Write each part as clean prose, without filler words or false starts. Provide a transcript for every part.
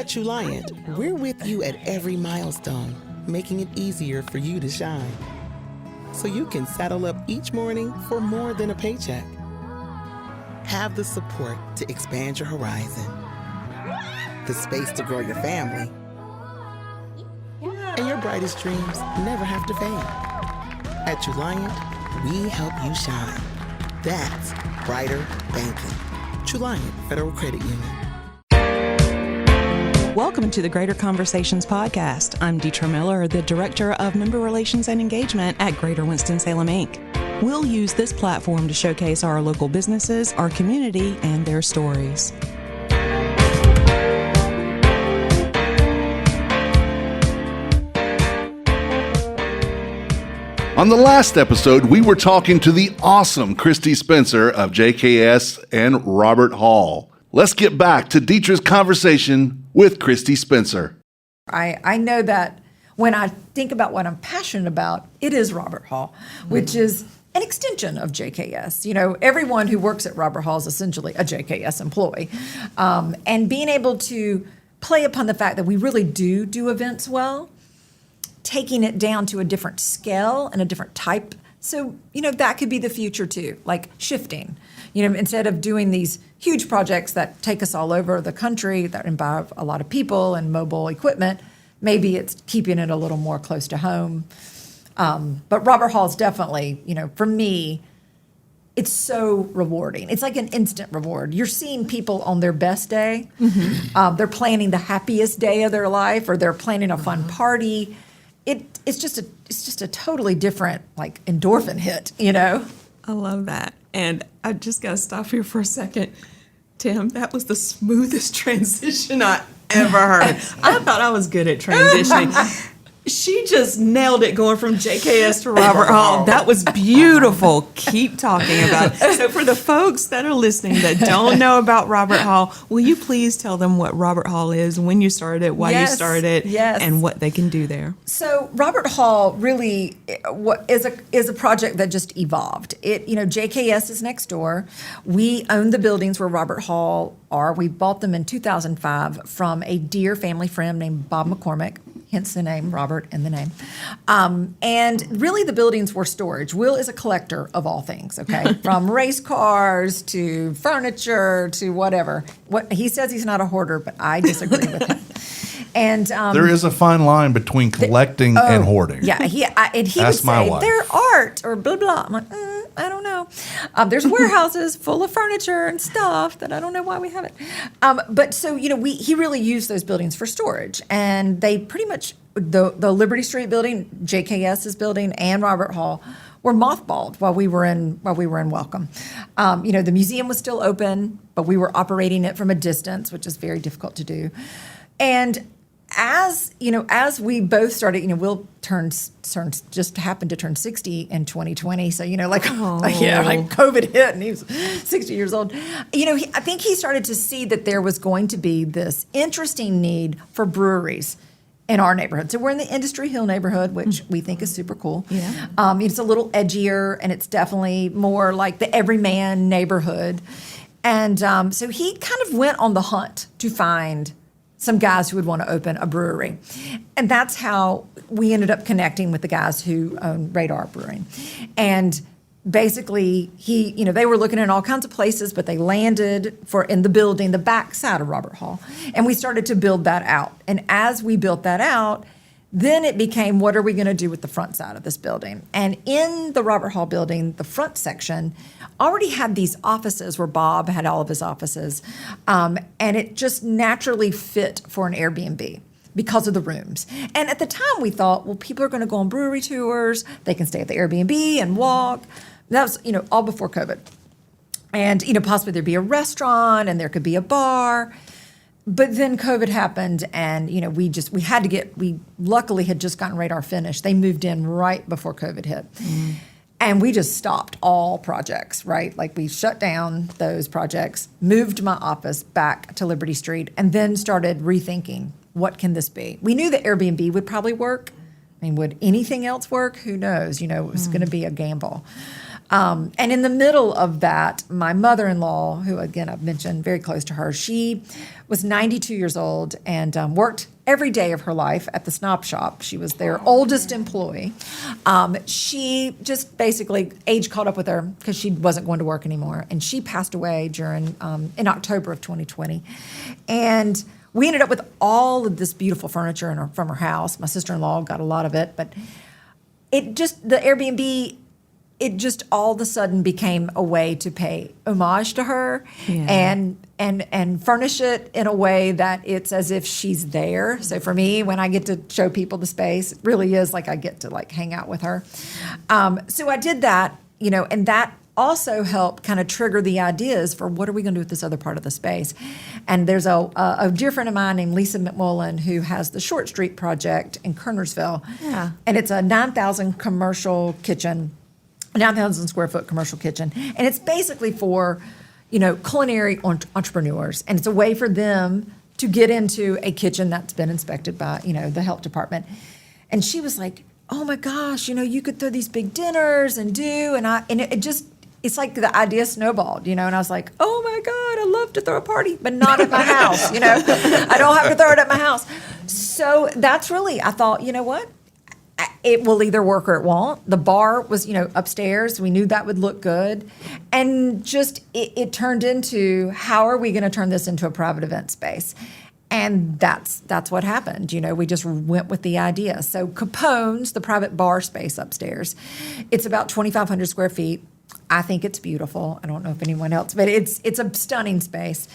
At Juliant, we're with you at every milestone, making it easier for you to shine. So you can saddle up each morning for more than a paycheck. Have the support to expand your horizon, the space to grow your family, and your brightest dreams never have to fade. At Juliant, we help you shine. That's brighter banking. Juliant Federal Credit Union. Welcome to the Greater Conversations podcast. I'm Deetra Miller, the Director of Member Relations and Engagement at Greater Winston-Salem, Inc. We'll use this platform to showcase our local businesses, our community, and their stories. On the last episode, we were talking to the awesome Christy Spencer of JKS and Robert Hall. Let's get back to Deetra's conversation with Christy Spencer. I know that when I think about what I'm passionate about, it is Robert Hall, which is an extension of JKS. You know, everyone who works at Robert Hall is essentially a JKS employee. And being able to play upon the fact that we really do events well, taking it down to a different scale and a different type. So, you know, that could be the future too, like shifting. You know, instead of doing these huge projects that take us all over the country, that involve a lot of people and mobile equipment, maybe it's keeping it a little more close to home. But Robert Hall is definitely, you know, for me, it's so rewarding. It's like an instant reward. You're seeing people on their best day. Mm-hmm. They're planning the happiest day of their life, or they're planning a fun party. It's just a totally different, like, endorphin hit, you know? I love that. And I just got to stop here for a second. Tim, that was the smoothest transition I ever heard. I thought I was good at transitioning. She just nailed it going from JKS to Robert Hall. That was beautiful. Keep talking about it. So for the folks that are listening that don't know about Robert Hall, will you please tell them what Robert Hall is, when you started it, why you started it, and what they can do there? So Robert Hall really is a project that just evolved. JKS is next door. We own the buildings where Robert Hall are. We bought them in 2005 from a dear family friend named Bob McCormick. Hence the name, Robert in the name. And really the buildings were storage. Will is a collector of all things, okay? From race cars to furniture to whatever. He says he's not a hoarder, but I disagree with him. And there is a fine line between collecting and hoarding. Yeah, he would say they're art or blah, blah. I'm like, I don't know. There's warehouses full of furniture and stuff that I don't know why we have it. But so, you know, he really used those buildings for storage. And they pretty much, the Liberty Street building, JKS's building, and Robert Hall were mothballed while we were in Welcome. The museum was still open, but we were operating it from a distance, which is very difficult to do. And as we both started, Will just happened to turn 60 in 2020. So, like COVID hit and he was 60 years old. I think he started to see that there was going to be this interesting need for breweries in our neighborhood. So we're in the Industry Hill neighborhood, which we think is super cool. Yeah. It's a little edgier and it's definitely more like the everyman neighborhood. And so he kind of went on the hunt to find some guys who would want to open a brewery. And that's how we ended up connecting with the guys who own Radar Brewing. And basically, they were looking in all kinds of places, but they landed in the building, the back side of Robert Hall. And we started to build that out. And as we built that out, then it became, what are we going to do with the front side of this building? And in the Robert Hall building, the front section already had these offices where Bob had all of his offices. And it just naturally fit for an Airbnb because of the rooms. And at the time we thought, well, people are going to go on brewery tours. They can stay at the Airbnb and walk. That was, all before COVID. And, possibly there'd be a restaurant and there could be a bar. But then COVID happened and, we luckily had just gotten Radar finished. They moved in right before COVID hit. Mm. And we just stopped all projects, right? Like we shut down those projects, moved my office back to Liberty Street, and then started rethinking, what can this be? We knew that Airbnb would probably work. I mean, would anything else work? Who knows? It was going to be a gamble. And in the middle of that, my mother-in-law, who again I've mentioned, very close to her, she was 92 years old and worked every day of her life at the Snob Shop. She was their oldest employee. She just basically, age caught up with her because she wasn't going to work anymore. And she passed away in October of 2020. And we ended up with all of this beautiful furniture from her house. My sister-in-law got a lot of it, but the Airbnb, it just all of a sudden became a way to pay homage to her and furnish it in a way that it's as if she's there. So for me, when I get to show people the space, it really is like I get to like hang out with her. So I did that, and that also helped kind of trigger the ideas for what are we going to do with this other part of the space. And there's a dear friend of mine named Lisa McMullen who has the Short Street project in Kernersville. Yeah. And it's a 9,000 commercial kitchen, 9,000 square foot commercial kitchen. And it's basically for, culinary entrepreneurs. And it's a way for them to get into a kitchen that's been inspected by, the health department. And she was like, oh my gosh, you could throw these big dinners and it's like the idea snowballed, and I was like, oh my God, I love to throw a party, but not at my house, I don't have to throw it at my house. So that's really, I thought, you know what? It will either work or it won't. The bar was, upstairs. We knew that would look good. And just it turned into, how are we going to turn this into a private event space? And that's what happened. We just went with the idea. So Capone's, the private bar space upstairs, it's about 2,500 square feet. I think it's beautiful. I don't know if anyone else, but it's a stunning space.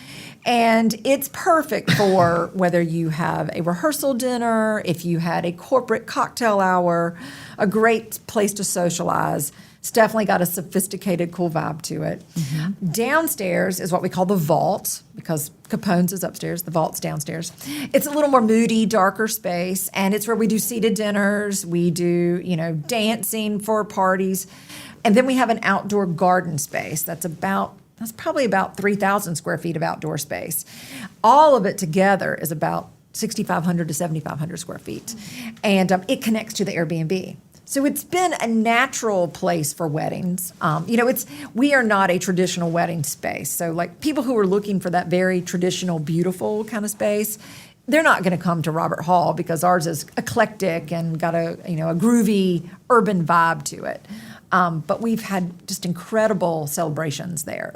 And it's perfect for whether you have a rehearsal dinner, if you had a corporate cocktail hour, a great place to socialize. It's definitely got a sophisticated, cool vibe to it. Mm-hmm. Downstairs is what we call the vault, because Capone's is upstairs, the vault's downstairs. It's a little more moody, darker space, and it's where we do seated dinners, we do, dancing for parties. And then we have an outdoor garden space that's probably about 3,000 square feet of outdoor space. All of it together is about 6,500 to 7,500 square feet. And it connects to the Airbnb. So it's been a natural place for weddings. We are not a traditional wedding space. So like people who are looking for that very traditional, beautiful kind of space, they're not going to come to Robert Hall because ours is eclectic and got a groovy urban vibe to it. But we've had just incredible celebrations there,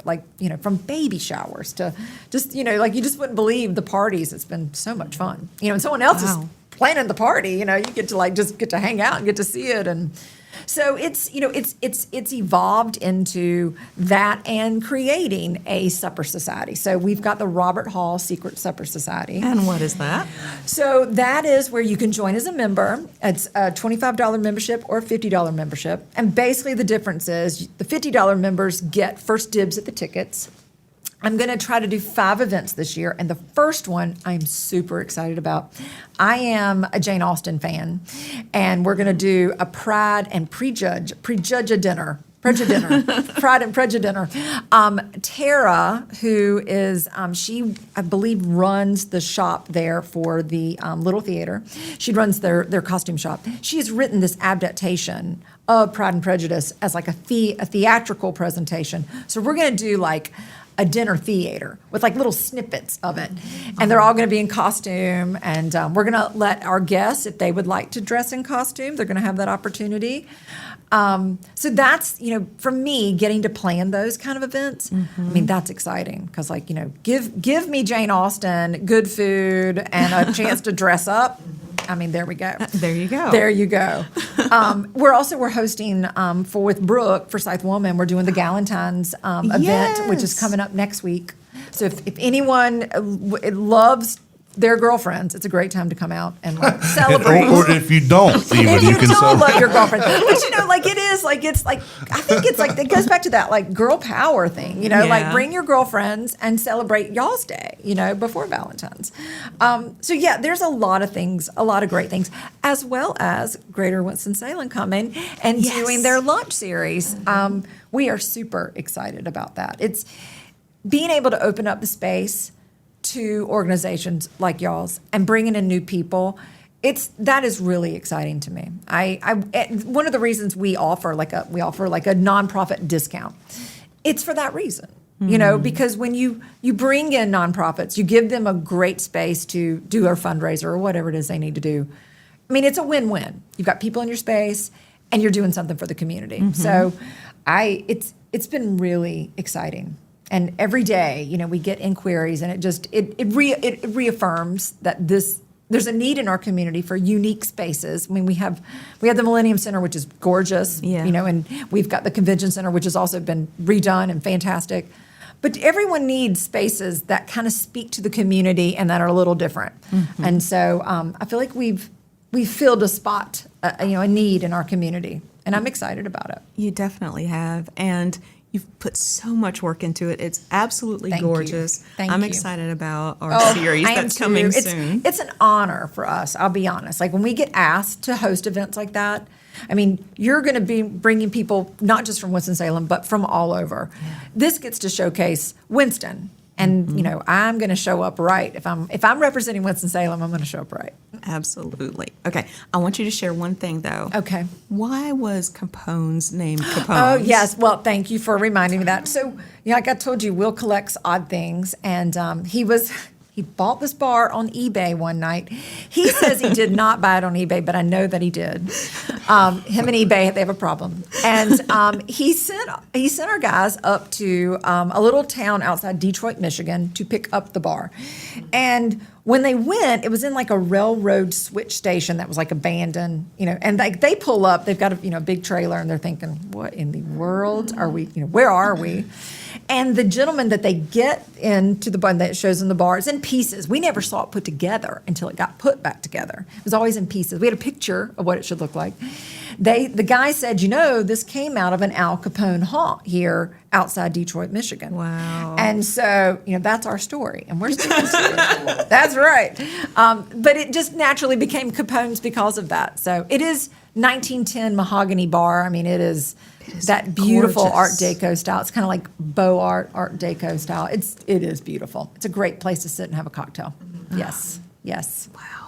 from baby showers to just, you just wouldn't believe the parties. It's been so much fun. And someone else is planning the party, you get to just get to hang out and get to see it. And so it's evolved into that and creating a supper society. So we've got the Robert Hall Secret Supper Society. And what is that? So that is where you can join as a member. It's a $25 membership or a $50 membership. And basically the difference is the $50 members get first dibs at the tickets. I'm going to try to do 5 events this year, and the first one I'm super excited about. I am a Jane Austen fan, and we're going to do a Pride and Prejudice dinner. Pride and Prejudice dinner. Tara, who is, she, I believe, runs the shop there for the Little Theater. She runs their costume shop. She has written this adaptation of Pride and Prejudice as like a theatrical presentation. So we're going to do like a dinner theater with like little snippets of it. And they're all going to be in costume. And we're going to let our guests, if they would like to dress in costume, they're going to have that opportunity. So that's, for me, getting to plan those kind of events, I mean, that's exciting because, give me Jane Austen, good food, and a chance to dress up. I mean, there we go. There you go. There you go. We're hosting with Brooke, Forsyth Woman. We're doing the Galentine's event, which is coming up next week. So if anyone loves their girlfriends, it's a great time to come out and celebrate. or if you don't, even if you can don't love your girlfriend, but I think it goes back to that girl power thing. Bring your girlfriends and celebrate y'all's day. Before Valentine's. So yeah, there's a lot of things, a lot of great things, as well as Greater Winston-Salem coming and doing their lunch series. We are super excited about that. It's being able to open up the space to organizations like y'all's and bringing in new people. that is really exciting to me. One of the reasons we offer like a nonprofit discount, it's for that reason. Because when you bring in nonprofits, you give them a great space to do a fundraiser or whatever it is they need to do. I mean, it's a win-win. You've got people in your space, and you're doing something for the community. So, it's been really exciting. And every day, we get inquiries, and it reaffirms that there's a need in our community for unique spaces. I mean, we have the Millennium Center, which is gorgeous, and we've got the Convention Center, which has also been redone and fantastic. But everyone needs spaces that kind of speak to the community and that are a little different. And so I feel like we've filled a spot, a need in our community, and I'm excited about it. You definitely have, and you've put so much work into it. It's absolutely gorgeous. I'm excited about our series that's coming soon. It's an honor for us, I'll be honest. Like when we get asked to host events like that, I mean, you're going to be bringing people not just from Winston-Salem, but from all over. Yeah. This gets to showcase Winston. And, I'm going to show up right. If I'm representing Winston-Salem, I'm going to show up right. Absolutely. Okay. I want you to share one thing, though. Okay. Why was Capone's name Capone? Oh, yes. Well, thank you for reminding me that. So, like I told you, Will collects odd things. And he bought this bar on eBay one night. He says he did not buy it on eBay, but I know that he did. Him and eBay, they have a problem. And he sent our guys up to a little town outside Detroit, Michigan, to pick up the bar. And when they went, it was in like a railroad switch station that was like abandoned, and they pull up, they've got a big trailer, and they're thinking, what in the world are we, where are we? And the gentleman that they get into the bar that shows in the bar is in pieces. We never saw it put together until it got put back together. It was always in pieces. We had a picture of what it should look like. The guy said, this came out of an Al Capone haunt here outside Detroit, Michigan. Wow. And so, that's our story. And we're sticking to it. That's right. But it just naturally became Capone's because of that. So it is 1910 mahogany bar. I mean, it is that beautiful gorgeous Art Deco style. It's kind of like Beaux Art Deco style. It is beautiful. It's a great place to sit and have a cocktail. Yes. Wow.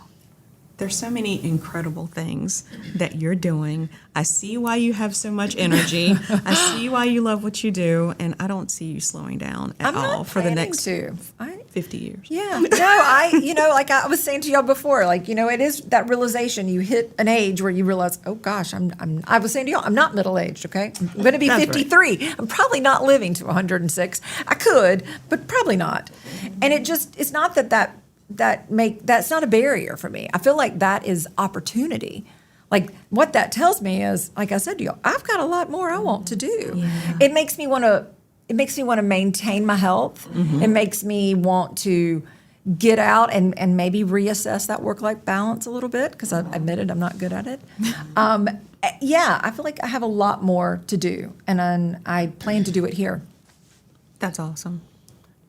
There's so many incredible things that you're doing. I see why you have so much energy. I see why you love what you do, and I don't see you slowing down at all for the next 50 years. Yeah. No, like I was saying to y'all before, it is that realization. You hit an age where you realize, oh gosh, I was saying to y'all, I'm not middle-aged, okay? I'm going to be 53. Right. I'm probably not living to 106. I could, but probably not. And it's not that's not a barrier for me. I feel like that is opportunity. Like what that tells me is, like I said to you, I've got a lot more I want to do. Yeah. It makes me want to maintain my health. Mm-hmm. It makes me want to get out and maybe reassess that work-life balance a little bit, because I admitted I'm not good at it. I feel like I have a lot more to do, and I plan to do it here. That's awesome.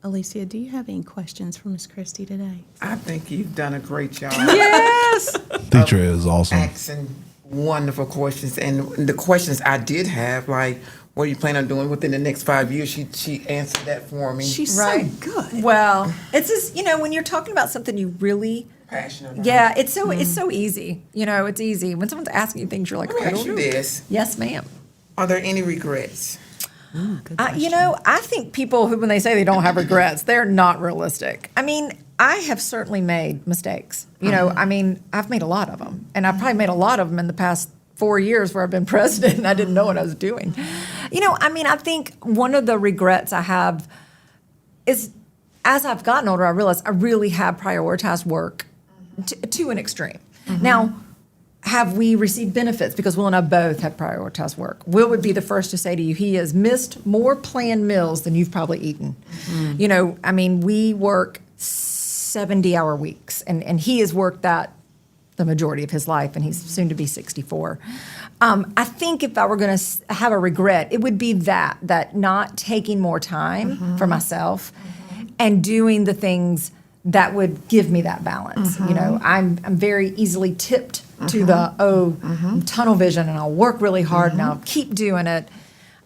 Alicia, do you have any questions for Miss Christy today? I think you've done a great job. Yes! Teacher is awesome. Asking wonderful questions. And the questions I did have, like, what are you planning on doing within the next 5 years? She answered that for me. She's right. so good. Well, it's just, when you're talking about something you really passionate about. Yeah, it's so easy. It's easy. When someone's asking you things, you're like, let me ask you this. Yes, ma'am. Are there any regrets? I think people who, when they say they don't have regrets, they're not realistic. I mean, I have certainly made mistakes. I've made a lot of them. And I've probably made a lot of them in the past 4 years where I've been president and I didn't know what I was doing. I think one of the regrets I have is, as I've gotten older, I realize I really have prioritized work to an extreme. Mm-hmm. Now, have we received benefits? Because Will and I both have prioritized work. Will would be the first to say to you, he has missed more planned meals than you've probably eaten. Mm-hmm. We work 70-hour weeks, and he has worked that the majority of his life, and he's soon to be 64. I think if I were going to have a regret, it would be that not taking more time for myself and doing the things that would give me that balance. I'm very easily tipped to the tunnel vision, and I'll work really hard and I'll keep doing it.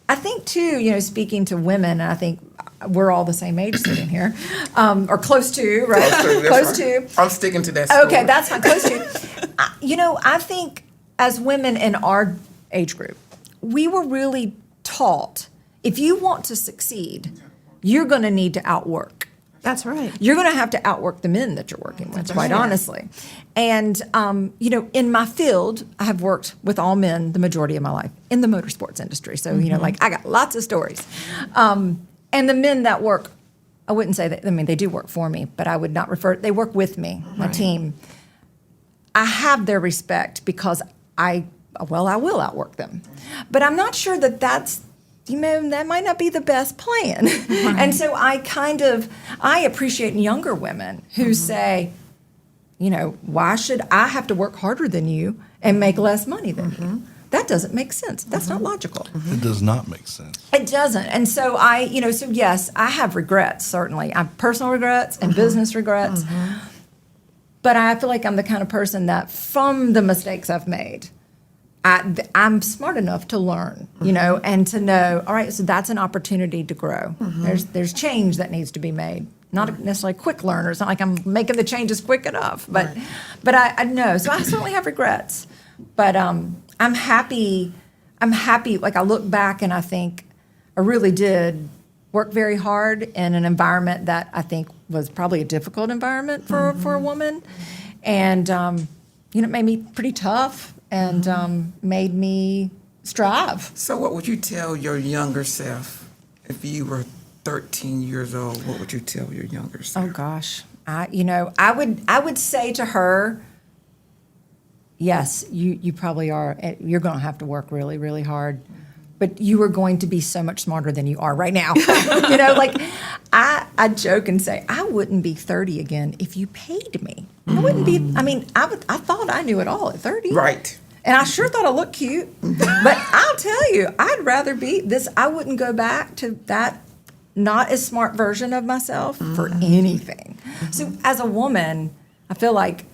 I think too, speaking to women, and I think we're all the same age sitting here, or close to, right? Close to. I'm sticking to that story. Okay, that's fine. Close to. I think as women in our age group, we were really taught, if you want to succeed, you're going to need to outwork. That's right. You're going to have to outwork the men that you're working with, quite honestly. And, in my field, I have worked with all men the majority of my life in the motorsports industry. So, I got lots of stories. And the men that work, I wouldn't say that, they do work for me, but I would not they work with me, my team. I have their respect because I will outwork them. But I'm not sure that that's, that might not be the best plan. Right. And so I appreciate younger women who say, why should I have to work harder than you and make less money than you? That doesn't make sense. That's not logical. It does not make sense. It doesn't. And so so yes, I have regrets, certainly. I have personal regrets and business regrets. But I feel like I'm the kind of person that from the mistakes I've made, I'm smart enough to learn, and to know, all right, so that's an opportunity to grow. There's change that needs to be made. Not necessarily quick learners. It's not like I'm making the changes quick enough. But I know. So I certainly have regrets. But I'm happy. Like I look back and I think I really did work very hard in an environment that I think was probably a difficult environment for a woman. And, it made me pretty tough. And made me strive. So what would you tell your younger self if you were 13 years old? What would you tell your younger self? Oh gosh, I would say to her, yes, you probably are. You're going to have to work really, really hard, but you are going to be so much smarter than you are right now. I joke and say I wouldn't be 30 again if you paid me. I wouldn't be. I thought I knew it all at 30. Right. And I sure thought I looked cute. But I'll tell you, I'd rather be this. I wouldn't go back to that not as smart version of myself for anything. So as a woman, I feel like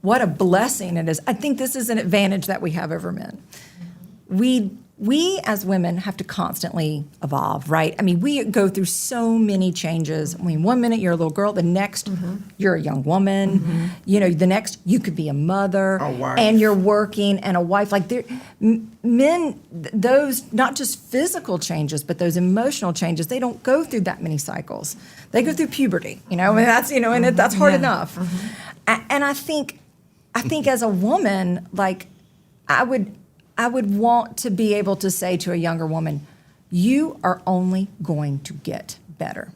what a blessing it is. I think this is an advantage that we have over men. We as women have to constantly evolve, right? We go through so many changes. 1 minute you're a little girl, the next you're a young woman. The next you could be a mother, a wife. And you're working and a wife. Like men, those not just physical changes, but those emotional changes. They don't go through that many cycles. They go through puberty, and that's and that's hard enough. And I think as a woman, like I would want to be able to say to a younger woman, you are only going to get better.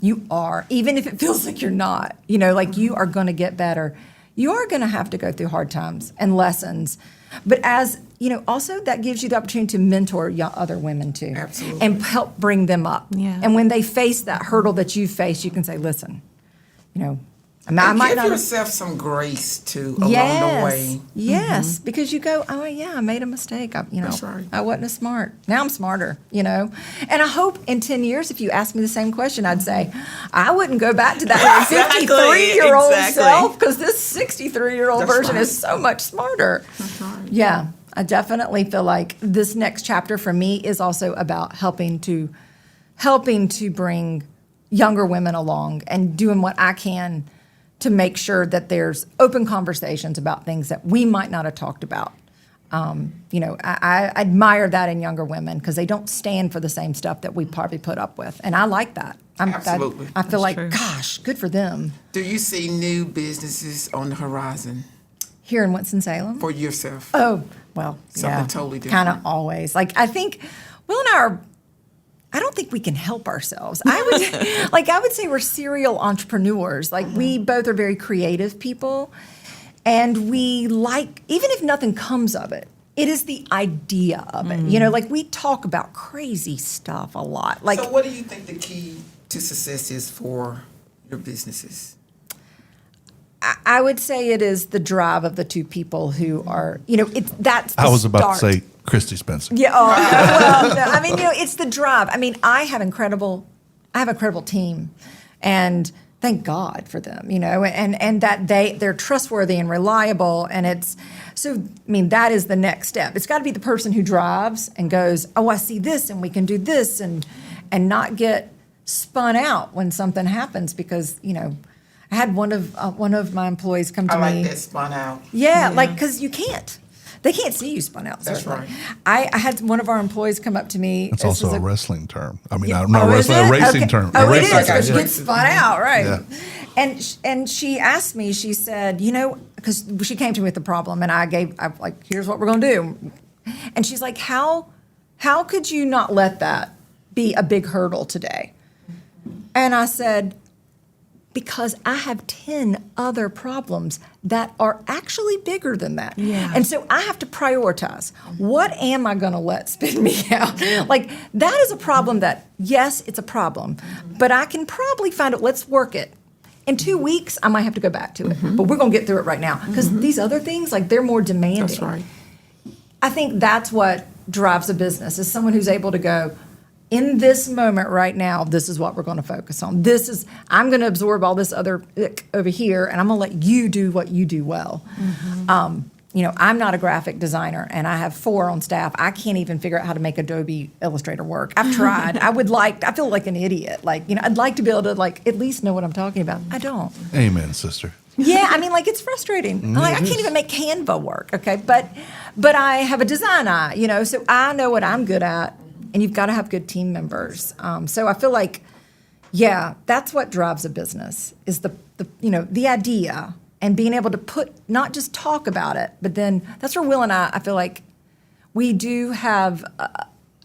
You are, even if it feels like you're not, you are going to get better. You are going to have to go through hard times and lessons. But as, also that gives you the opportunity to mentor other women too. Absolutely. And help bring them up. Yeah. And when they face that hurdle that you face, you can say, listen, I might give not yourself some grace too along the way. Yes, because you go, oh yeah, I made a mistake. That's right. I wasn't as smart. Now I'm smarter. And I hope in 10 years, if you ask me the same question, I'd say I wouldn't go back to that 53-year-old self because this 63-year-old version is so much smarter. That's right. Yeah, I definitely feel like this next chapter for me is also about helping to bring younger women along and doing what I can to make sure that there's open conversations about things that we might not have talked about. I admire that in younger women because they don't stand for the same stuff that we probably put up with. And I like that. Absolutely. I feel That's like, true. gosh, good for them. Do you see new businesses on the horizon Here in Winston-Salem? for yourself? Oh, well, Something totally different. Kind of always. Like, I think Will and I are, I don't think we can help ourselves. I would say we're serial entrepreneurs. Like, we both are very creative people. And we like, even if nothing comes of it, it is the idea of it. Like we talk about crazy stuff a lot. Like, so what do you think the key to success is for your businesses? I would say it is the drive of the two people who are, that's the I was about start. to say Christy Spencer. Yeah. Oh, well, no, I mean, it's the drive. I mean, I have an incredible team, and thank God for them, and that they're trustworthy and reliable. And that is the next step. It's got to be the person who drives and goes, oh, I see this and we can do this and not get spun out when something happens because, I had one of my employees come to I me. like that spun out. Yeah, like because you can't. They can't see you spun out. That's certainly. right. I had one of our employees come up to me. It's This also is a wrestling term. I mean, Yeah. not Is wrestling, a it? racing Okay. term. Oh, A it racing is because you term. get spun out, right? Yeah. And she asked me. She said, because she came to me with the problem, and I'm like, here's what we're gonna do. And she's like, how could you not let that be a big hurdle today? And I said, because I have 10 other problems that are actually bigger than that. Yeah. And so I have to prioritize. What am I going to let spin me out? Like, that is a problem that, yes, it's a problem, but I can probably find it. Let's work it. In 2 weeks, I might have to go back to it, but we're going to get through it right now. Because these other things, like, they're more demanding. That's right. I think that's what drives a business, is someone who's able to go, in this moment right now, this is what we're going to focus on. I'm going to absorb all this other ick over here, and I'm going to let you do what you do well. I'm not a graphic designer, and I have 4 on staff. I can't even figure out how to make Adobe Illustrator work. I've tried. I feel like an idiot. I'd like to be able to at least know what I'm talking about. I don't. Amen, sister. Yeah, it's frustrating. I can't even make Canva work, okay? But I have a design eye, so I know what I'm good at, and you've got to have good team members. So I feel like, yeah, that's what drives a business, is the idea and being able to not just talk about it, but then that's where Will and I feel like we do have,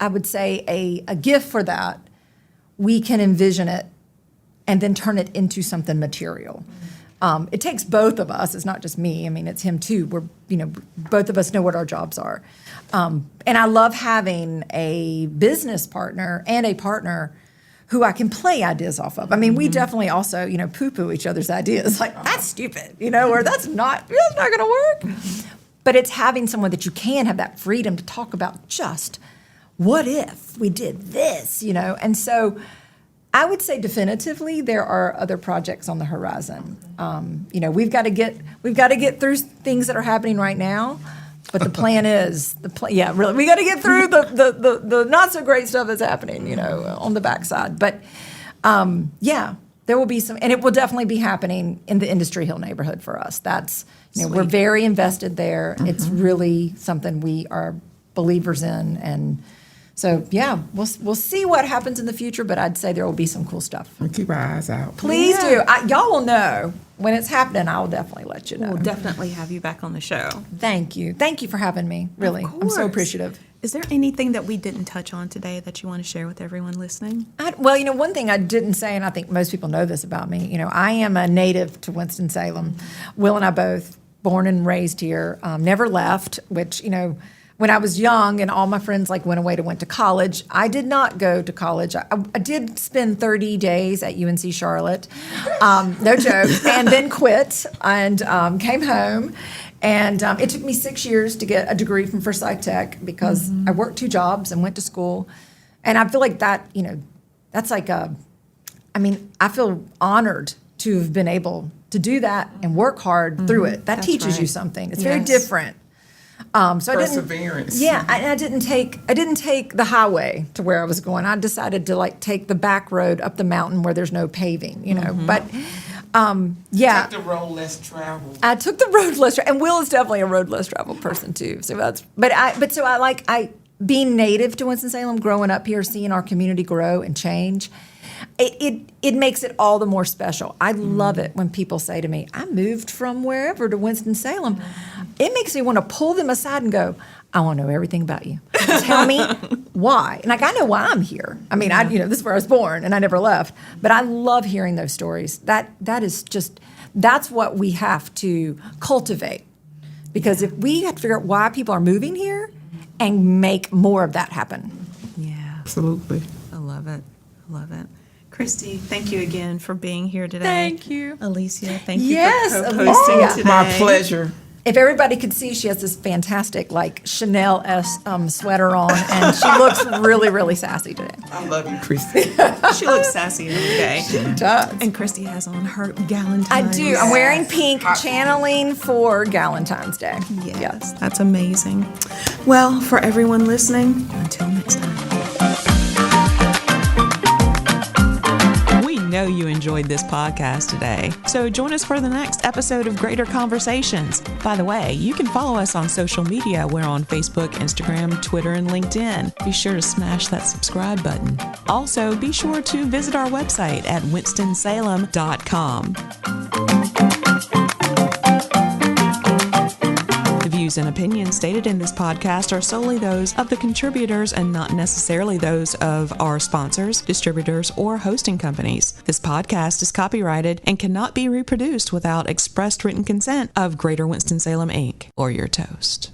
I would say, a gift for that. We can envision it and then turn it into something material. It takes both of us. It's not just me. It's him too. Both of us know what our jobs are. And I love having a business partner and a partner who I can play ideas off of. We definitely also, poo-poo each other's ideas. Like, that's stupid, or that's not going to work. But it's having someone that you can have that freedom to talk about just, what if we did this, And so I would say definitively there are other projects on the horizon. We've got to get through things that are happening right now, but the plan is really we got to get through the not so great stuff that's happening, on the backside. But there will be some, and it will definitely be happening in the Industry Hill neighborhood for us. That's we're very invested there. It's really something we are believers in, and so, we'll see what happens in the future, but I'd say there will be some cool stuff. We'll keep our eyes out. Please do. Y'all will know when it's happening. I'll definitely let you know. We'll definitely have you back on the show. Thank you. Thank you for having me, really. I'm so appreciative. Is there anything that we didn't touch on today that you want to share with everyone listening? One thing I didn't say, and I think most people know this about me, I am a native to Winston-Salem. Will and I both, born and raised here, never left, which, when I was young and all my friends went to college, I did not go to college. I did spend 30 days at UNC Charlotte, no joke, and then quit and came home. And it took me 6 years to get a degree from Forsyth Tech because I worked 2 jobs and went to school. And I feel like that, that's like I feel honored to have been able to do that and work hard through it. That teaches you something. It's very different. So Perseverance. I didn't take the highway to where I was going. I decided to take the back road up the mountain where there's no paving, But Take the road less traveled. I took the road less traveled, and Will is definitely a road less traveled person too. So I being native to Winston-Salem, growing up here, seeing our community grow and change. It makes it all the more special. I love it when people say to me, I moved from wherever to Winston-Salem. It makes me want to pull them aside and go, I want to know everything about you. Tell me why. And I know why I'm here. This is where I was born and I never left. But I love hearing those stories. That's what we have to cultivate. Because if we have to figure out why people are moving here and make more of that happen. Yeah. Absolutely. I love it. Christy, thank you again for being here today. Thank you. Alicia, thank you Yes, for Alicia. co-hosting today. My pleasure. If everybody could see, she has this fantastic Chanel-esque sweater on, and she looks really, really sassy today. I love you, Christy. She looks sassy every day. She does. And Christy has on her Galentine's. I do. I'm wearing pink, channeling for Galentine's Day. Yes, that's amazing. Well, for everyone listening, until next time. We know you enjoyed this podcast today. So join us for the next episode of Greater Conversations. By the way, you can follow us on social media. We're on Facebook, Instagram, Twitter, and LinkedIn. Be sure to smash that subscribe button. Also, be sure to visit our website at winstonsalem.com. The views and opinions stated in this podcast are solely those of the contributors and not necessarily those of our sponsors, distributors, or hosting companies. This podcast is copyrighted and cannot be reproduced without expressed written consent of Greater Winston-Salem, Inc. or your toast.